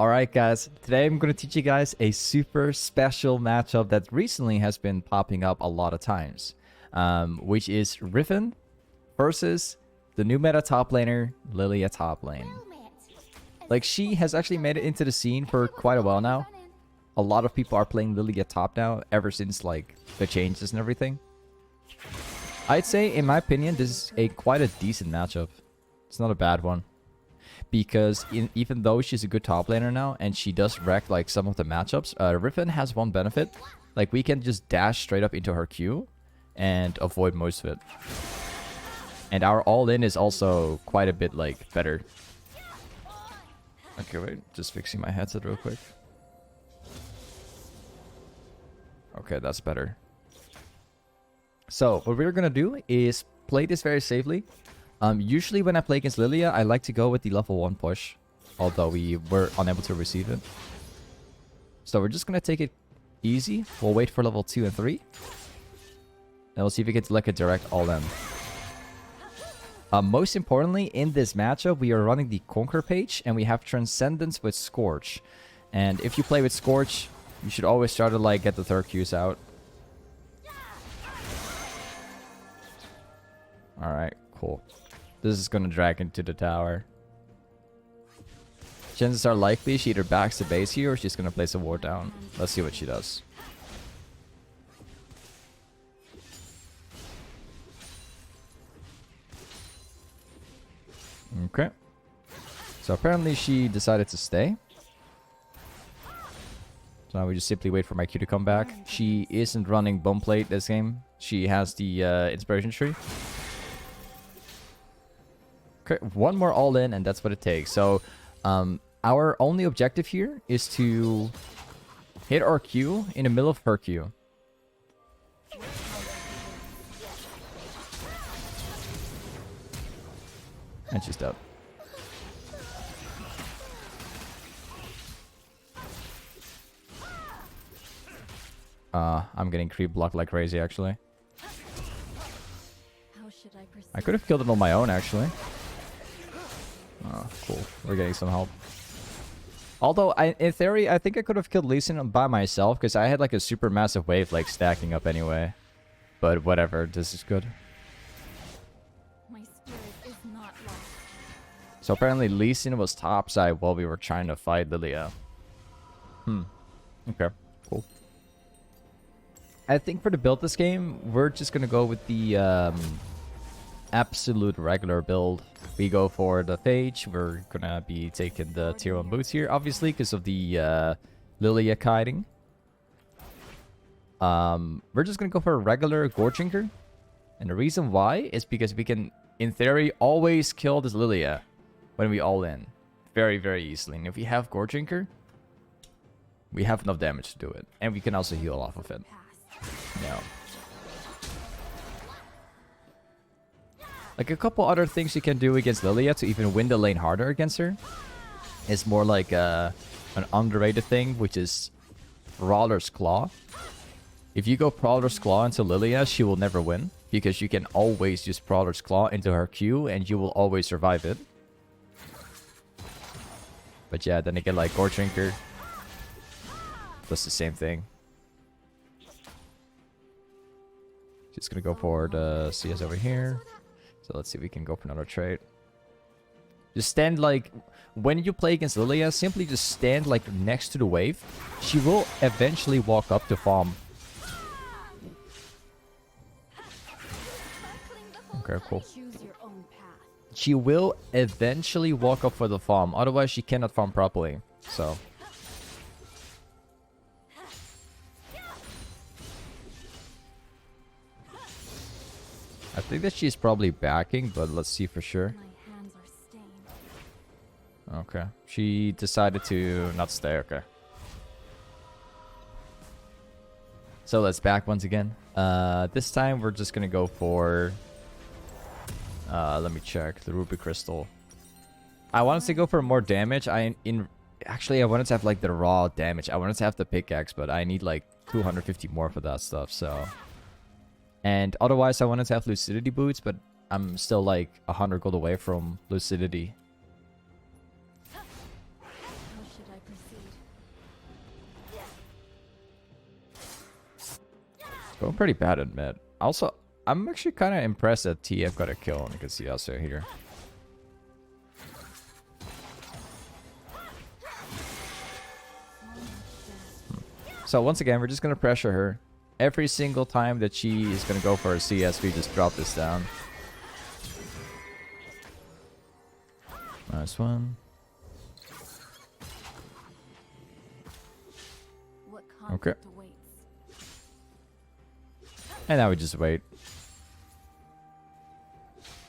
Alright guys, today I'm going to teach you guys a super special matchup that recently has been popping up a lot of times. Which is Riven versus the new meta top laner, Lilia top lane. Like, she has actually made it into the scene for quite a while now. A lot of people are playing Lilia top now, ever since like the changes and everything. I'd say, in my opinion, this is quite a decent matchup. It's not a bad one. Because even though she's a good top laner now, and she does wreck like some of the matchups, Riven has one benefit. Like, we can just dash straight up into her Q and avoid most of it. And our all-in is also quite a bit like better. Okay, wait, just fixing my headset real quick. Okay, that's better. So, what we're gonna do is play this very safely. Usually when I play against Lilia, I like to go with the level 1 push. Although we were unable to receive it. So we're just gonna take it easy. We'll wait for level 2 and 3. And we'll see if we get like a direct all-in. Most importantly, in this matchup, we are running the Conquer page. And we have Transcendence with Scorch. And if you play with Scorch, you should always try to like get the third Qs out. Alright, cool. This is gonna drag into the tower. Chances are likely she either backs the base here or she's gonna place a ward down. Let's see what she does. Okay. So apparently she decided to stay. So now we just simply wait for my Q to come back. She isn't running Bone Plate this game. She has the Inspiration Tree. Okay, one more all-in, and that's what it takes. So, our only objective here is to hit our Q in the middle of her Q. And she's dead. I'm getting creep blocked like crazy, actually. I could have killed it on my own, actually. Oh, cool. We're getting some help. Although, in theory, I think I could have killed Lee Sin by myself, because I had like a super massive wave like stacking up anyway. But whatever, this is good. My spirit is not lost. So apparently Lee Sin was topside while we were trying to fight Lilia. Okay, cool. I think for the build this game, we're just gonna go with the absolute regular build. We go for the Phage. We're gonna be taking the tier 1 boots here, obviously, because of the Lilia kiting. We're just gonna go for a regular goredrinker. And the reason why is because we can, in theory, always kill this Lilia when we all in. Very, very easily. And if we have goredrinker, we have enough damage to do it. And we can also heal off of it. No. Like, a couple other things you can do against Lilia to even win the lane harder against her is more like an underrated thing, which is Brawler's Claw. If you go Brawler's Claw into Lilia, she will never win, because you can always use Brawler's Claw into her Q and you will always survive it. But yeah, then again, like goredrinker does the same thing. Just gonna go for the CS over here. So let's see if we can go for another trade. Just stand like... When you play against Lilia, simply just stand like next to the wave. She will eventually walk up to farm. Okay, cool. She will eventually walk up for the farm. Otherwise, she cannot farm properly. So... I think that she's probably backing, but let's see for sure. Okay. She decided to not stay. Okay. So let's back once again. This time we're just gonna go for... let me check. The Ruby Crystal. I wanted to go for more damage. Actually, I wanted to have like the raw damage. I wanted to have the pickaxe, but I need like 250 more for that stuff, so... And otherwise, I wanted to have lucidity boots, but I'm still like 100 gold away from lucidity. Going pretty bad at mid. Also, I'm actually kind of impressed that TF got a kill on Casillas here. So once again, we're just going to pressure her. Every single time that she is going to go for a CS, we just drop this down. Nice one. Okay. And now we just wait.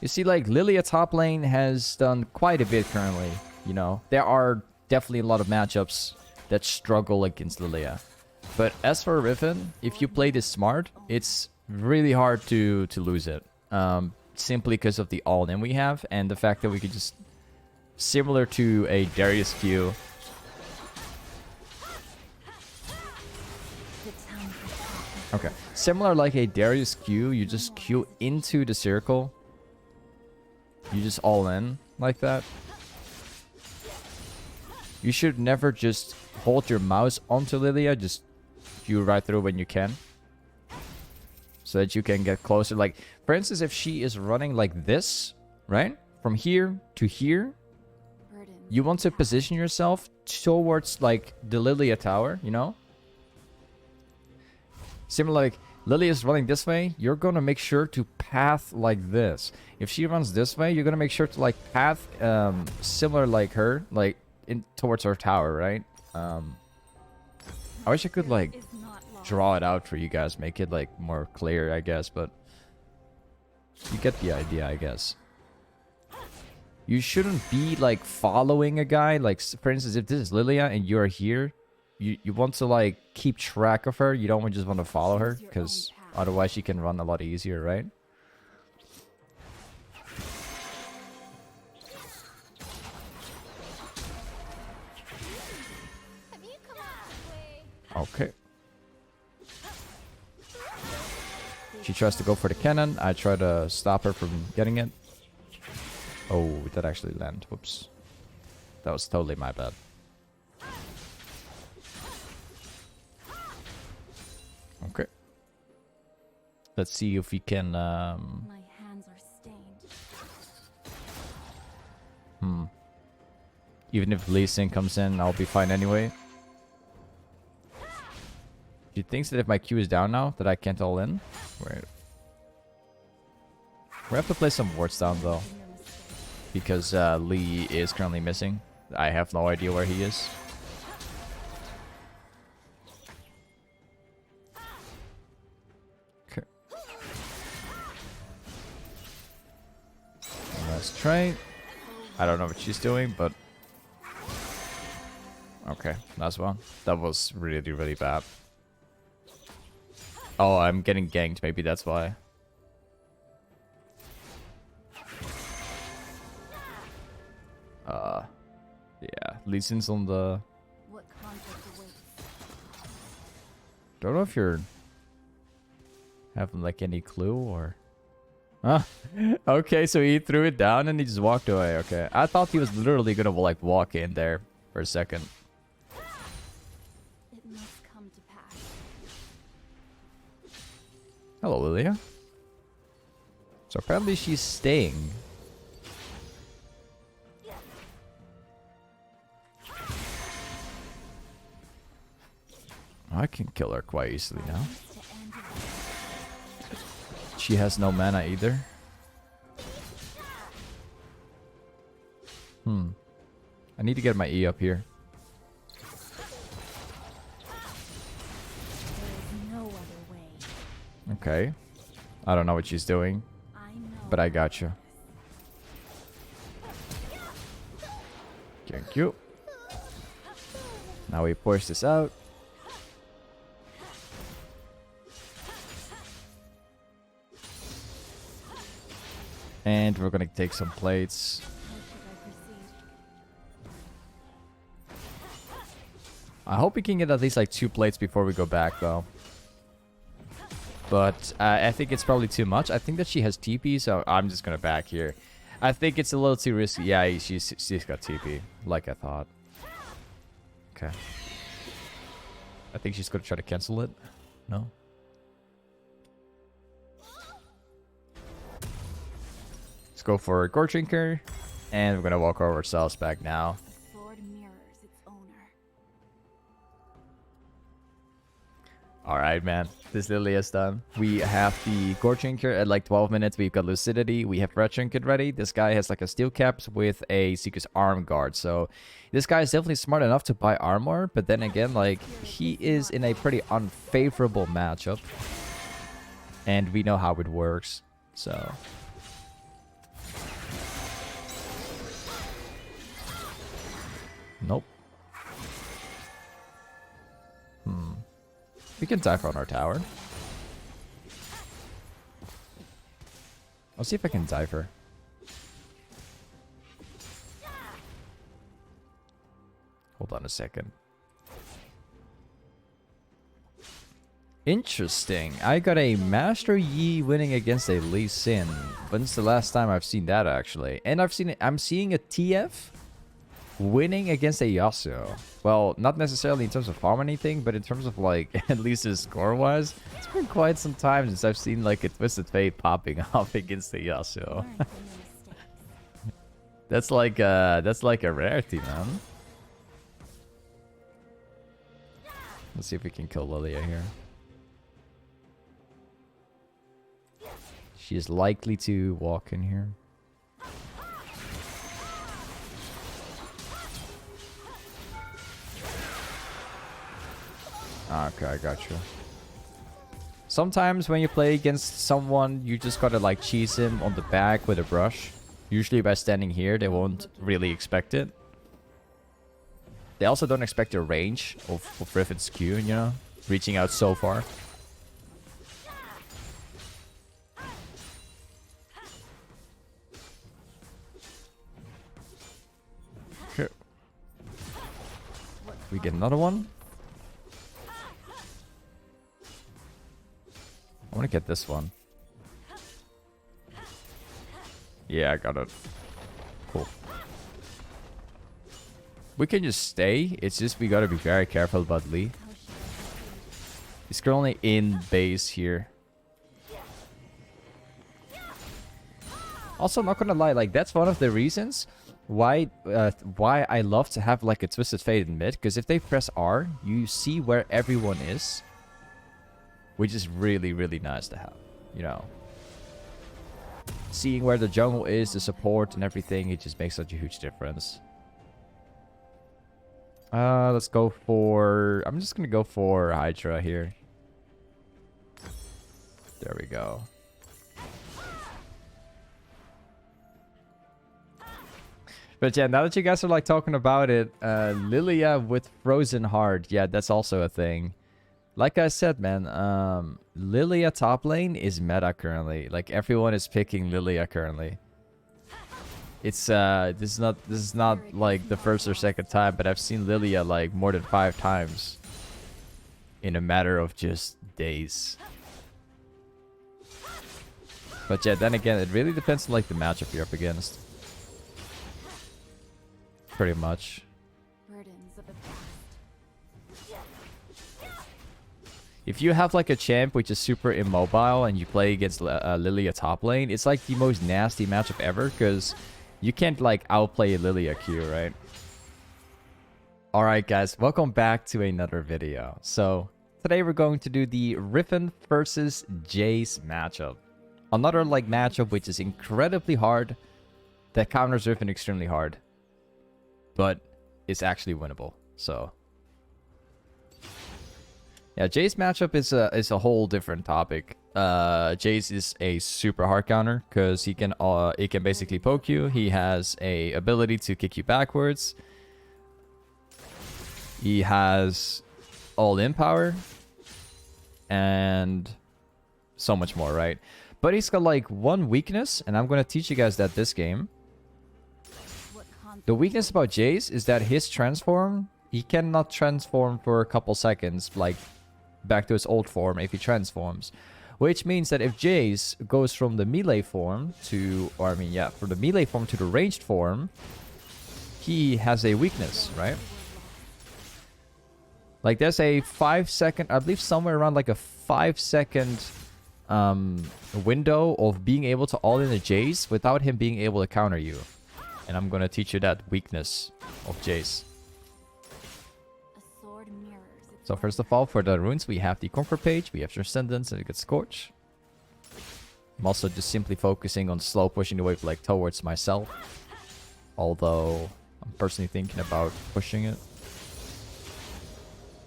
You see, like, Lilia top lane has done quite a bit currently. You know, there are definitely a lot of matchups that struggle against Lilia. But as for Riven, if you play this smart, it's really hard to lose it. Simply because of the all-in we have and the fact that we could just... Similar to a Darius Q. Okay. Similar like a Darius Q, you just Q into the circle. You just all in like that. You should never just hold your mouse onto Lilia, just Q right through when you can. So that you can get closer. Like, for instance, if she is running like this, right? From here to here, you want to position yourself towards, like, the Lilia tower, you know? Similar, like, Lilia is running this way, you're gonna make sure to path like this. If she runs this way, you're gonna make sure to, like, path similar like her, like, in towards her tower, right? I wish I could, like, draw it out for you guys, make it, like, more clear, I guess, but you get the idea, I guess. You shouldn't be, like, following a guy. Like, for instance, if this is Lilia and you're here, you want to, like, keep track of her. You don't just want to follow her, because otherwise she can run a lot easier, right? Okay. She tries to go for the cannon. I try to stop her from getting it. Oh, that actually landed. Whoops. That was totally my bad. Okay. Let's see if we can... My hands are stained. Even if Lee Sin comes in, I'll be fine anyway. She thinks that if my Q is down now, that I can't all in. Wait. We have to play some wards down, though. Because Lee is currently missing. I have no idea where he is. Okay. Let's try. I don't know what she's doing, but... Okay, nice one. That was really, really bad. Oh, I'm getting ganked. Maybe that's why. Yeah, Lee Sin's on the... Don't know if you're having, like, any clue or... Ah, okay, so he threw it down and he just walked away. Okay, I thought he was literally gonna, like, walk in there for a second. It must come to pass. Hello, Lilia. So apparently she's staying. I can kill her quite easily now. She has no mana either. I need to get my E up here. Okay. I don't know what she's doing, but I got you. Thank you. Now we push this out. And we're gonna take some plates. I hope we can get at least like 2 plates before we go back, though. But I think it's probably too much. I think that she has TP, so I'm just gonna back here. I think it's a little too risky. Yeah, she's got TP, like I thought. Okay. I think she's gonna try to cancel it. No? go for a goredrinker. And we're gonna walk ourselves back now. The sword mirrors its owner. Alright, man. This Lilia is done. We have the goredrinker at like 12 minutes. We've got lucidity. We have red trinket ready. This guy has like a steel caps with a Seeker's arm guard. So this guy is definitely smart enough to buy armor. But then again, like, he is in a pretty unfavorable matchup. And we know how it works. So... Nope. We can dive on our tower. I'll see if I can dive her. Hold on a second. Interesting. I got a Master Yi winning against a Lee Sin. When's the last time I've seen that, actually? And I'm seeing a TF winning against a Yasuo. Well, not necessarily in terms of farm or anything, but in terms of, like, at least his score-wise, it's been quite some time since I've seen, like, a Twisted Fate popping off against a Yasuo. Learn from your mistakes. That's like a rarity, man. Let's see if we can kill Lilia here. She is likely to walk in here. Okay, I got you. Sometimes when you play against someone, you just gotta like cheese him on the back with a brush. Usually by standing here, they won't really expect it. They also don't expect the range of Riven's Q, you know? Reaching out so far. Okay. We get another one. I want to get this one. Yeah, I got it. Cool. We can just stay. It's just we gotta be very careful about Lee. He's currently in base here. Also, I'm not gonna lie, like that's one of the reasons why I love to have like a Twisted Fate in mid. Because if they press R, you see where everyone is. Which is really, really nice to have, you know. Seeing where the jungle is, the support and everything, it just makes such a huge difference. Let's go for... I'm just gonna go for Hydra here. There we go. But yeah, now that you guys are like talking about it, Lilia with Frozen Heart, yeah, that's also a thing. Like I said, man, Lilia top lane is meta currently. Like everyone is picking Lilia currently. It's this is not like the first or second time, but I've seen Lilia like more than 5 times in a matter of just days. But yeah, then again, it really depends on like the matchup you're up against. Pretty much. Burdens of the past. If you have like a champ which is super immobile and you play against Lilia top lane, it's like the most nasty matchup ever because you can't like outplay Lilia Q, right? Alright guys, welcome back to another video. So today we're going to do the Riven versus Jace matchup. Another like matchup which is incredibly hard, that counters Riven extremely hard. But it's actually winnable, so... Yeah, Jace matchup is a whole different topic. Jace is a super hard counter because he can basically poke you. He has a ability to kick you backwards. He has all-in power and so much more, right? But he's got like one weakness, and I'm gonna teach you guys that this game. The weakness about Jace is that his transform, he cannot transform for a couple seconds, like back to his old form if he transforms. Which means that if Jace goes from the melee form to, or I mean, yeah, from the melee form to the ranged form, he has a weakness, right? Like there's a 5 second, I believe somewhere around like a 5 second window of being able to all in a Jace without him being able to counter you. And I'm gonna teach you that weakness of Jace. A sword mirrors its So first of all, for the runes, we have the Conquer page, we have Transcendence, and we get Scorch. I'm also just simply focusing on slow pushing the wave like towards myself. Although, I'm personally thinking about pushing it.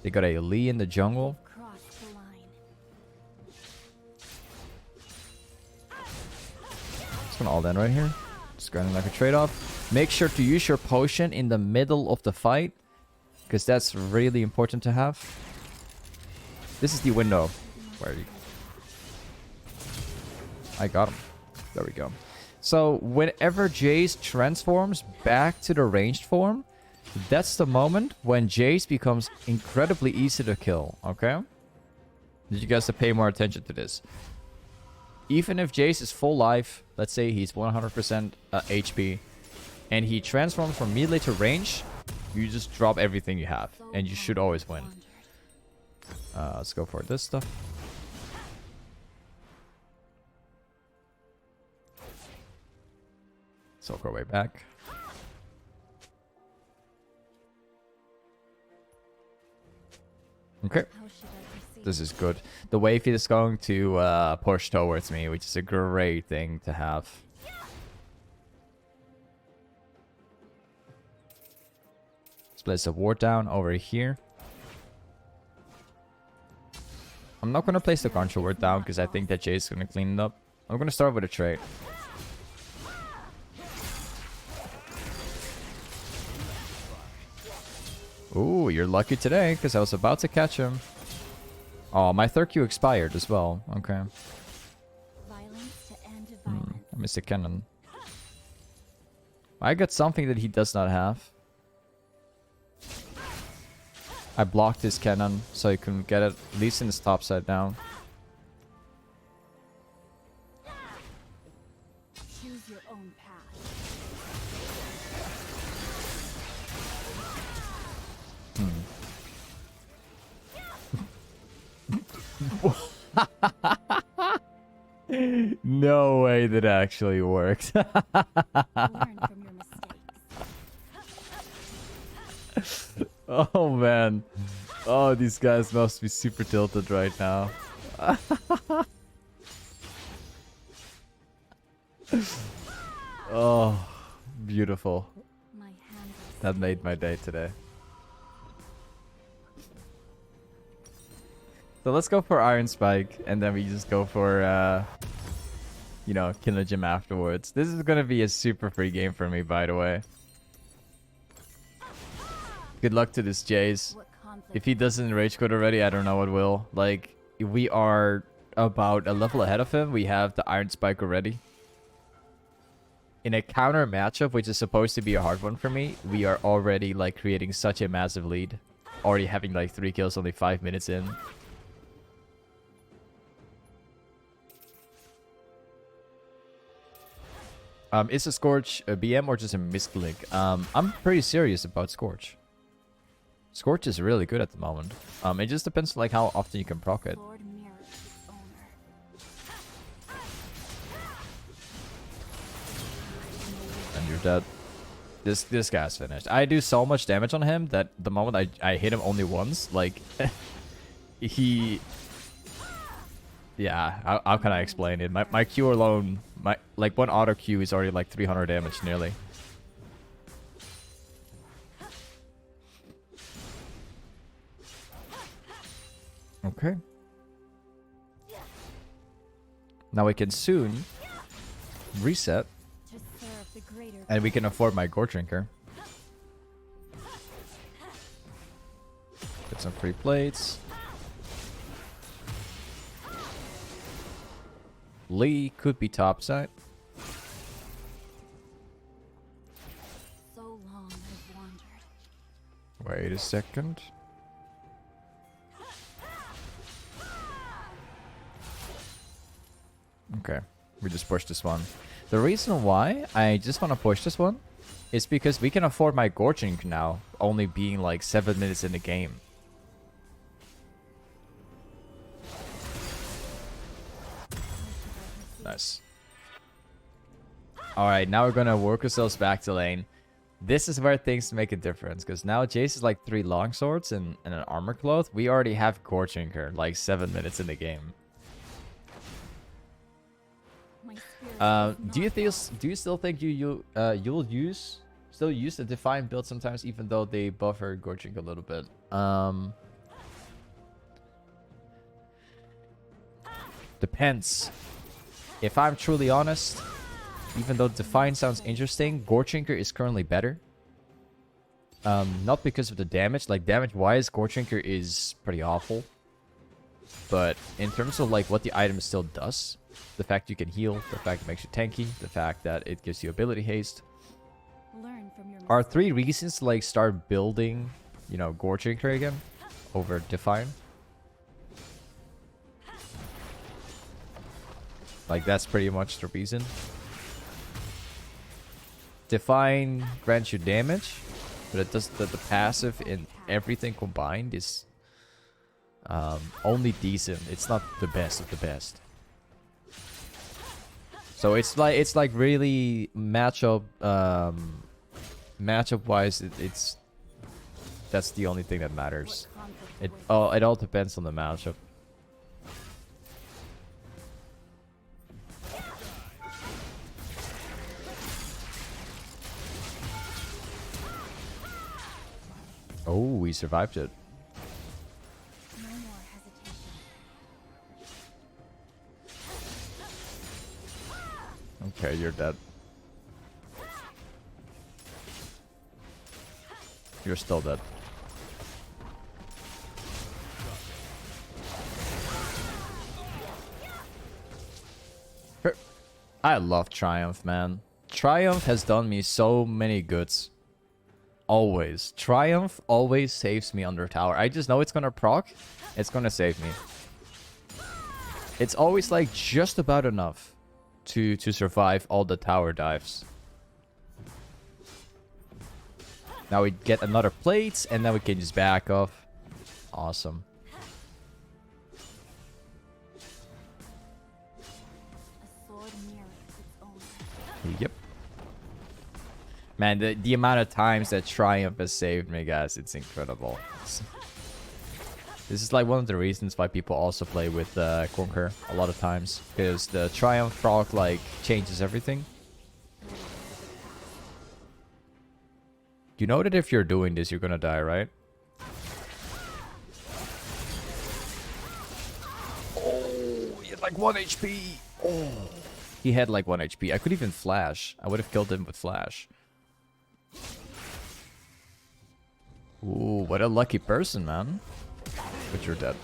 They got a Lee in the jungle. cross the line. Just gonna all in right here. Just going like a trade-off. Make sure to use your potion in the middle of the fight, because that's really important to have. This is the window where you... I got him. There we go. So whenever Jace transforms back to the ranged form, that's the moment when Jace becomes incredibly easy to kill, okay? Need you guys to pay more attention to this. Even if Jace is full life, let's say he's 100% HP, and he transforms from melee to range, you just drop everything you have, and you should always win. Let's go for this stuff. So go way back. Okay. How should I proceed? This is good. The wave is going to push towards me, which is a great thing to have. Let's place a ward down over here. I'm not going to place the control ward down because I think that Jay is going to clean it up. I'm going to start with a trade. Ooh, you're lucky today because I was about to catch him. Oh, my third Q expired as well. Okay. Violence to end violence. I missed a cannon. I got something that he does not have. I blocked his cannon so he couldn't get it, at least in his top side down. Choose your own path. No way that actually worked. Learn from your mistakes. Oh man. Oh, these guys must be super tilted right now. Oh, beautiful. My hand is That made my day today. So let's go for Iron Spike, and then we just go for, you know, killing Jim afterwards. This is gonna be a super free game for me, by the way. Good luck to this Jace. what conflict. If he doesn't rage quit already, I don't know what will. Like, we are about a level ahead of him. We have the Iron Spike already. In a counter matchup, which is supposed to be a hard one for me, we are already, like, creating such a massive lead. Already having, like, 3 kills only 5 minutes in. Is a Scorch a BM or just a misclick? I'm pretty serious about Scorch. Scorch is really good at the moment. It just depends like how often you can proc it. Sword mirrors its owner. And you're dead. This guy's finished. I do so much damage on him that the moment I hit him only once, like he... Yeah, how can I explain it? My Q alone, like one auto Q is already like 300 damage nearly. Okay. Now we can soon reset, To serve the greater and we can afford my goredrinker. Get some free plates. Lee could be topside. so long I've wandered. Wait a second. Okay, we just pushed this one. The reason why I just want to push this one is because we can afford my gorging now, only being like 7 minutes in the game. Nice. Alright, now we're gonna work ourselves back to lane. This is where things make a difference, because now Jace is like 3 longswords and an armor cloth. We already have goredrinker like 7 minutes in the game. Do you still think you'll still use the Define build sometimes, even though they buffer goredrinker a little bit? Depends. If I'm truly honest, even though Define sounds interesting, goredrinker is currently better. Not because of the damage. Like, damage-wise, goredrinker is pretty awful. But in terms of, like, what the item still does, the fact you can heal, the fact it makes you tanky, the fact that it gives you ability haste, are 3 reasons to, like, start building, you know, goredrinker again over Define. Like, that's pretty much the reason. Define grants you damage, but it does the passive in everything combined is only decent. It's not the best of the best. So it's like really matchup wise. It's that's the only thing that matters. It all depends on the matchup. Oh, we survived it. No more hesitation. Okay, you're dead. You're still dead. I love Triumph, man. Triumph has done me so many goods. Always. Triumph always saves me under tower. I just know it's gonna proc. It's gonna save me. It's always like just about enough to survive all the tower dives. Now we get another plate and then we can just back off. Awesome. A sword mirrors its own. Yep. Man, the amount of times that Triumph has saved me, guys, it's incredible. This is like one of the reasons why people also play with Conquer a lot of times. Because the Triumph proc like changes everything. You know that if you're doing this, you're gonna die, right? Oh, he had like 1 HP. Oh, he had like 1 HP. I could even flash. I would have killed him with flash. Ooh, what a lucky person, man. But you're dead.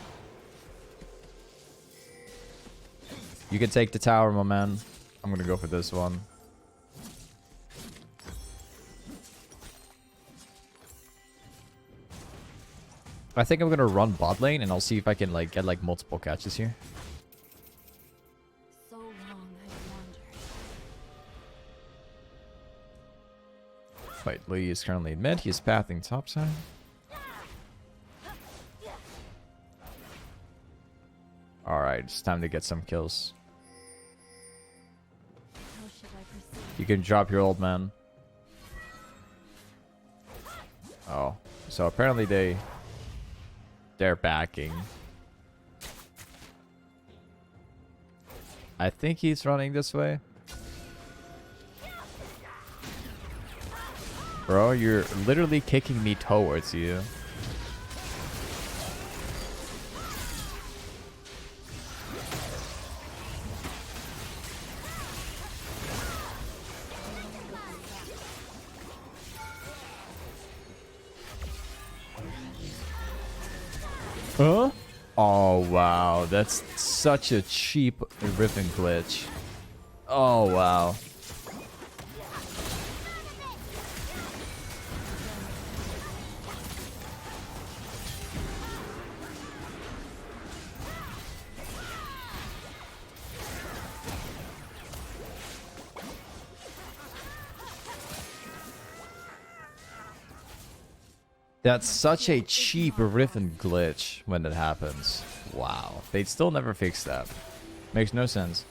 You can take the tower, my man. I'm gonna go for this one. I think I'm gonna run bot lane and I'll see if I can like get like multiple catches here. So long I've wandered. Wait, Lee is currently in mid. He's pathing topside. Alright, it's time to get some kills. How should I proceed? You can drop your old man. Oh, so apparently they're backing. I think he's running this way. Bro, you're literally kicking me towards you. Huh? Oh, wow. That's such a cheap Riven glitch. Oh, wow. That's such a cheap Riven glitch when that happens. Wow. They'd still never fix that. Makes no sense.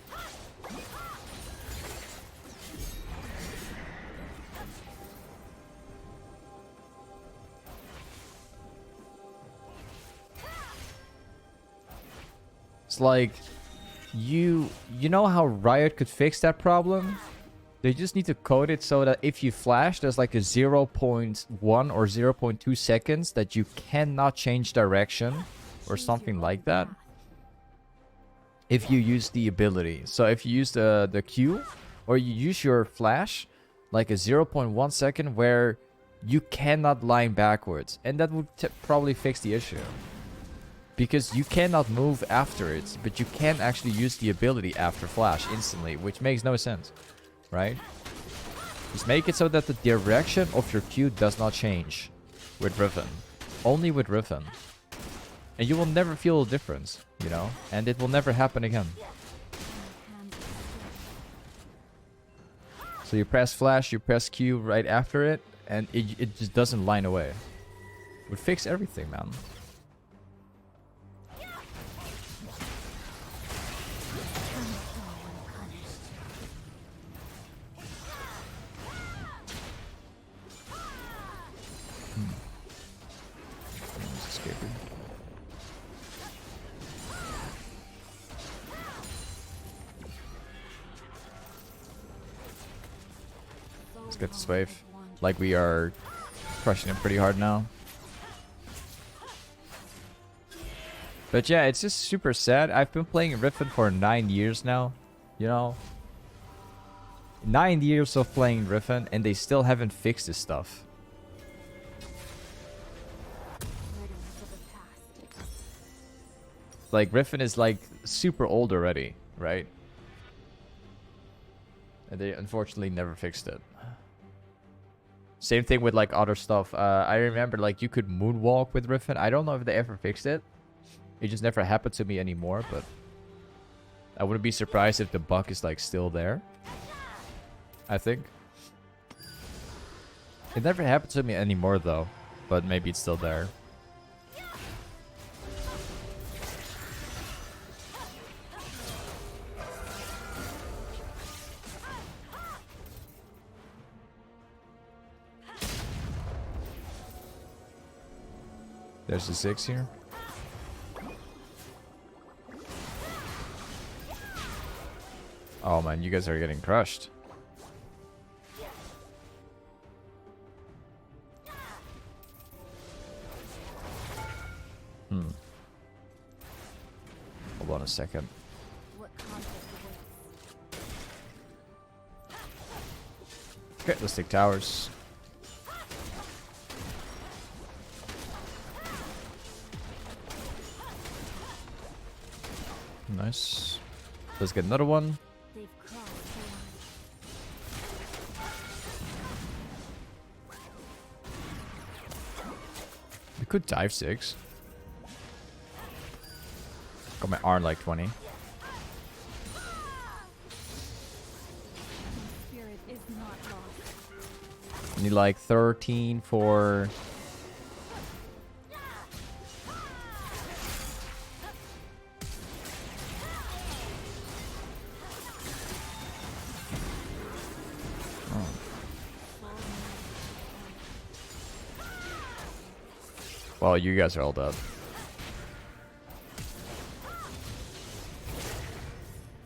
It's like you know how Riot could fix that problem? They just need to code it so that if you flash, there's like a 0.1 or 0.2 seconds that you cannot change direction or something like that. If you use the ability. So if you use the Q or you use your flash, like a 0.1 second where you cannot line backwards. And that would probably fix the issue. Because you cannot move after it, but you can actually use the ability after flash instantly, which makes no sense. Right? Just make it so that the direction of your Q does not change with Riven. Only with Riven. And you will never feel a difference, you know? And it will never happen again. So you press flash, you press Q right after it, and it just doesn't line away. It would fix everything, man. Let's get this wave. Like we are crushing it pretty hard now. But yeah, it's just super sad. I've been playing Riven for 9 years now. You know? 9 years of playing Riven and they still haven't fixed this stuff. Like Riven is like super old already, right? And they unfortunately never fixed it. Same thing with like other stuff. I remember like you could moonwalk with Riven. I don't know if they ever fixed it. It just never happened to me anymore, but I wouldn't be surprised if the bug is like still there. I think. It never happened to me anymore though, but maybe it's still there. There's a 6 here. Oh man, you guys are getting crushed. Hold on a second. Okay, let's take towers. Nice. Let's get another one. We could dive 6. Got my R like 20. I need like 13 for... Well, you guys are all dead.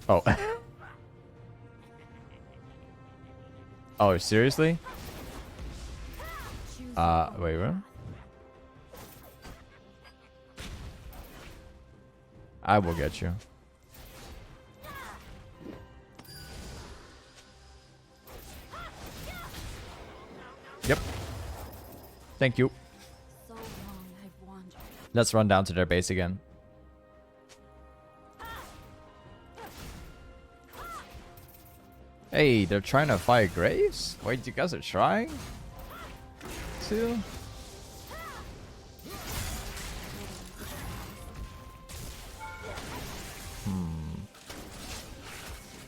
Oh. Oh, seriously? Wait, what? I will get you. Yep. Thank you. Let's run down to their base again. Hey, they're trying to fight Graves? Wait, you guys are trying? To?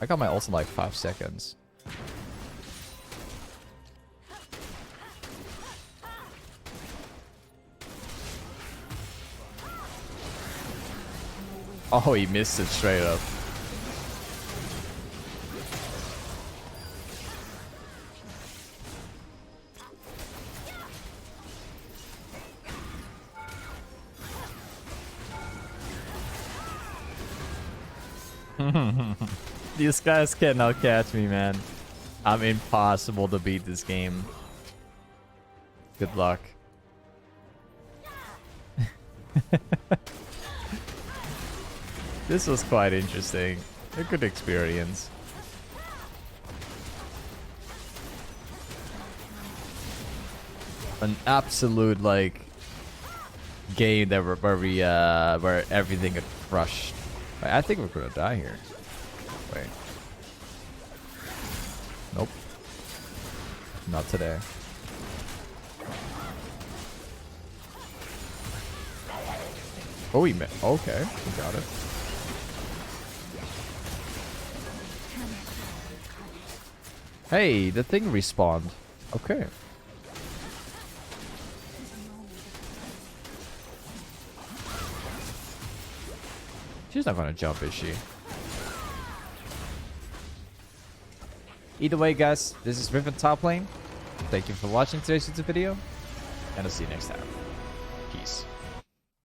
I got my ult in like 5 seconds. Oh, he missed it straight up. These guys cannot catch me, man. I'm impossible to beat this game. Good luck. This was quite interesting. A good experience. An absolute like game that where everything got crushed. I think we're gonna die here. Wait. Nope. Not today. Oh, we met. Okay, we got it. Hey, the thing respawned. Okay. She's not gonna jump, is she? Either way, guys, this is Riven Toplane. Thank you for watching today's YouTube video, and I'll see you next time. Peace.